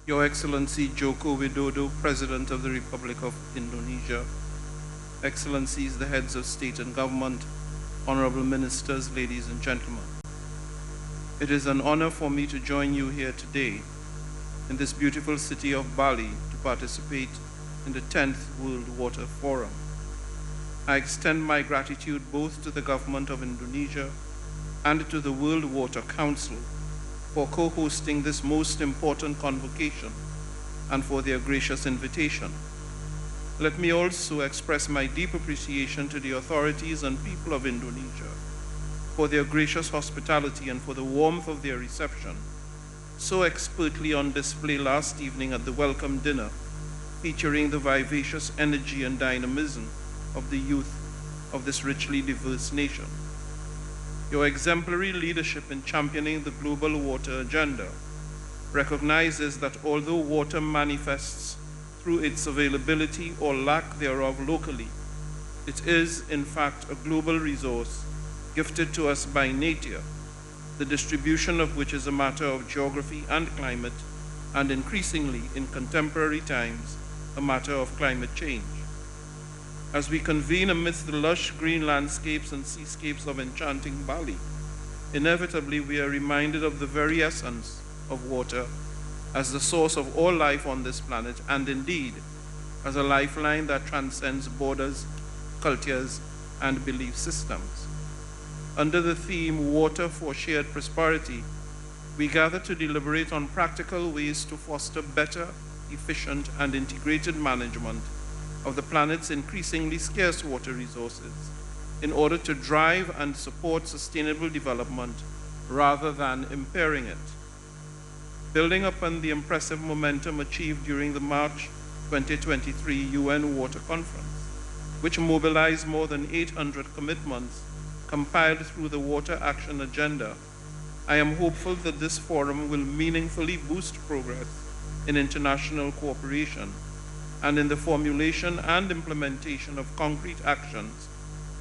Your Excellency Joko Widodo, President of the Republic of Indonesia, Excellencies, the heads of state and government, honorable ministers, ladies and gentlemen. It is an honor for me to join you here today in this beautiful city of Bali to participate in the 10th World Water Forum. I extend my gratitude both to the government of Indonesia and to the World Water Council for co-hosting this most important convocation and for their gracious invitation. Let me also express my deep appreciation to the authorities and people of Indonesia for their gracious hospitality and for the warmth of their reception, so expertly on display last evening at the welcome dinner, featuring the vivacious energy and dynamism of the youth of this richly diverse nation. Your exemplary leadership in championing the global water agenda recognizes that although water manifests through its availability or lack thereof locally, it is, in fact, a global resource gifted to us by nature, the distribution of which is a matter of geography and climate, and increasingly, in contemporary times, a matter of climate change. As we convene amidst the lush green landscapes and seascapes of enchanting Bali, inevitably we are reminded of the very essence of water as the source of all life on this planet, and indeed as a lifeline that transcends borders, cultures, and belief systems. Under the theme Water for Shared Prosperity, we gather to deliberate on practical ways to foster better, efficient, and integrated management of the planet's increasingly scarce water resources in order to drive and support sustainable development rather than impairing it. Building upon the impressive momentum achieved during the March 2023 UN Water Conference, which mobilized more than 800 commitments compiled through the Water Action Agenda, I am hopeful that this forum will meaningfully boost progress in international cooperation and in the formulation and implementation of concrete actions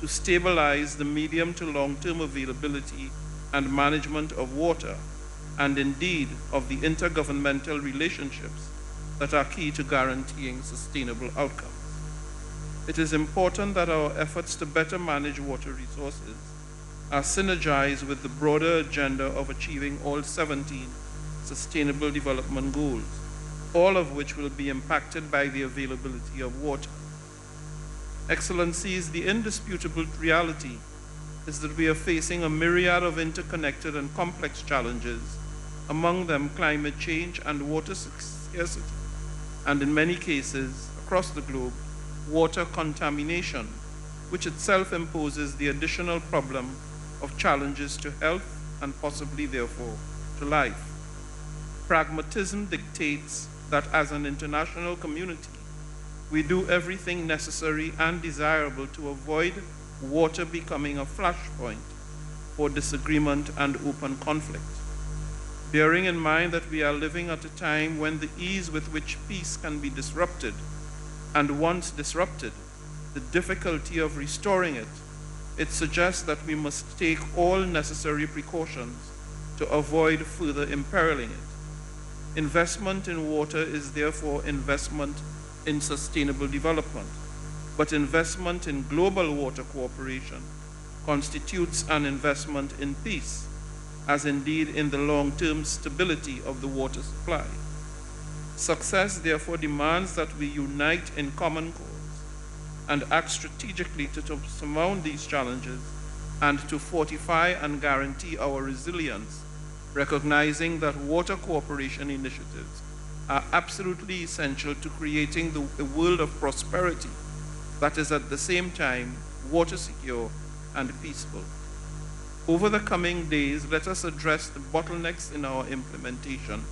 to stabilize the medium to long-term availability and management of water, and indeed of the intergovernmental relationships that are key to guaranteeing sustainable outcomes. It is important that our efforts to better manage water resources are synergized with the broader agenda of achieving all 17 Sustainable Development Goals, all of which will be impacted by the availability of water. Excellencies, the indisputable reality is that we are facing a myriad of interconnected and complex challenges, among them climate change and water scarcity, and in many cases across the globe, water contamination, which itself imposes the additional problem of challenges to health and possibly therefore to life. Pragmatism dictates that as an international community, we do everything necessary and desirable to avoid water becoming a flashpoint for disagreement and open conflict. Bearing in mind that we are living at a time when the ease with which peace can be disrupted, and once disrupted, the difficulty of restoring it, it suggests that we must take all necessary precautions to avoid further imperiling it. Investment in water is therefore investment in sustainable development, but investment in global water cooperation constitutes an investment in peace, as indeed in the long-term stability of the water supply. Success therefore demands that we unite in common cause and act strategically to surmount these challenges and to fortify and guarantee our resilience, recognizing that water cooperation initiatives are absolutely essential to creating a world of prosperity that is at the same time water secure and peaceful. Over the coming days, let us address the bottlenecks in our implementation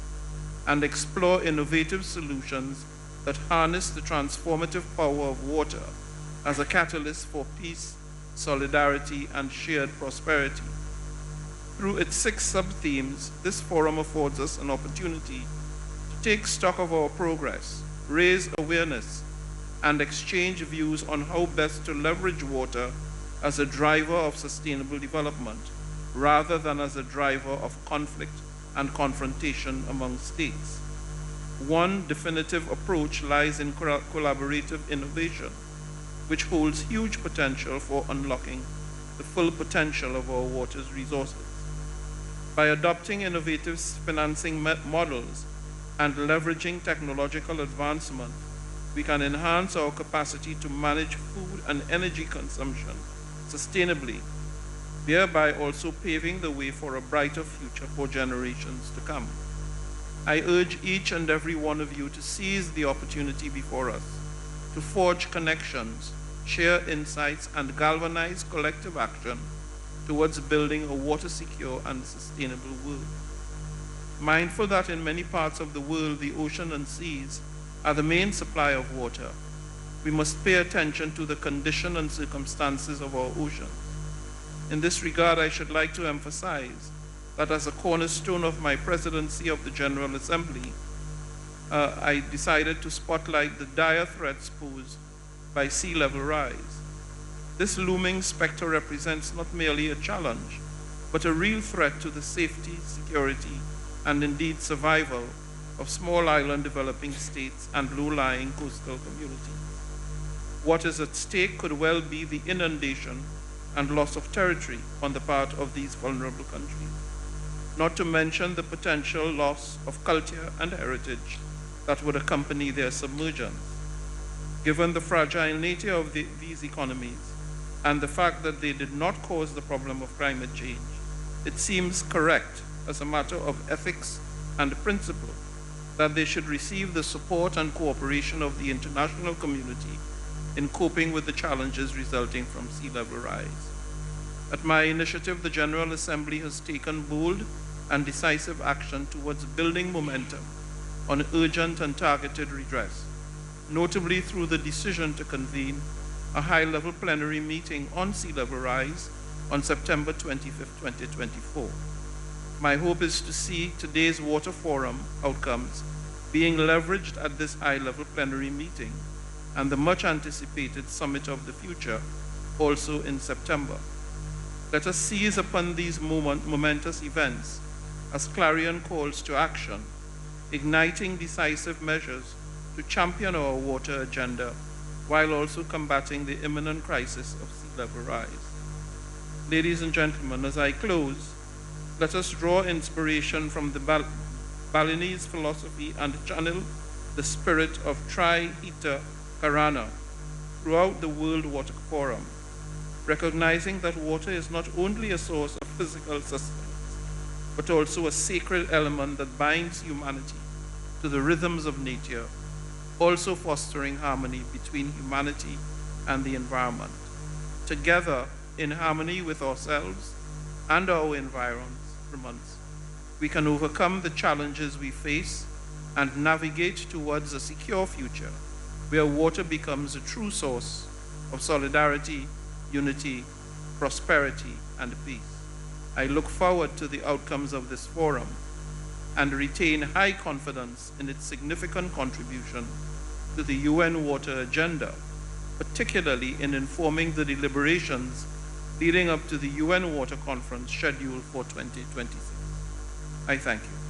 and explore innovative solutions that harness the transformative power of water as a catalyst for peace, solidarity, and shared prosperity. Through its 6 sub-themes, this forum affords us an opportunity to take stock of our progress, raise awareness, and exchange views on how best to leverage water as a driver of sustainable development, rather than as a driver of conflict and confrontation among states. One definitive approach lies in collaborative innovation, which holds huge potential for unlocking the full potential of our water's resources. By adopting innovative financing models and leveraging technological advancement, we can enhance our capacity to manage food and energy consumption sustainably, thereby also paving the way for a brighter future for generations to come. I urge each and every one of you to seize the opportunity before us, to forge connections, share insights, and galvanize collective action towards building a water-secure and sustainable world. Mindful that in many parts of the world, the ocean and seas are the main supply of water, we must pay attention to the condition and circumstances of our oceans. In this regard, I should like to emphasize that as a cornerstone of my presidency of the General Assembly, I decided to spotlight the dire threats posed by sea level rise. This looming specter represents not merely a challenge, but a real threat to the safety, security, and indeed survival of small island developing states and low-lying coastal communities. What is at stake could well be the inundation and loss of territory on the part of these vulnerable countries, not to mention the potential loss of culture and heritage that would accompany their submergence. Given the fragile nature of these economies and the fact that they did not cause the problem of climate change, it seems correct as a matter of ethics and principle that they should receive the support and cooperation of the international community in coping with the challenges resulting from sea level rise. At my initiative, the General Assembly has taken bold and decisive action towards building momentum on urgent and targeted redress, notably through the decision to convene a high-level plenary meeting on sea level rise on September 25, 2024. My hope is to see today's Water Forum outcomes being leveraged at this high-level plenary meeting and the much-anticipated Summit of the Future also in September. Let us seize upon these momentous events as clarion calls to action, igniting decisive measures to champion our water agenda while also combating the imminent crisis of sea level rise. Ladies and gentlemen, as I close, let us draw inspiration from the Balinese philosophy and channel the spirit of Tri-Hita Karana throughout the World Water Forum, recognizing that water is not only a source of physical sustenance, but also a sacred element that binds humanity to the rhythms of nature, also fostering harmony between humanity and the environment. Together, in harmony with ourselves and our environments, we can overcome the challenges we face and navigate towards a secure future where water becomes a true source of solidarity, unity, prosperity, and peace. I look forward to the outcomes of this forum and retain high confidence in its significant contribution to the UN Water Agenda, particularly in informing the deliberations leading up to the UN Water Conference scheduled for 2026. I thank you.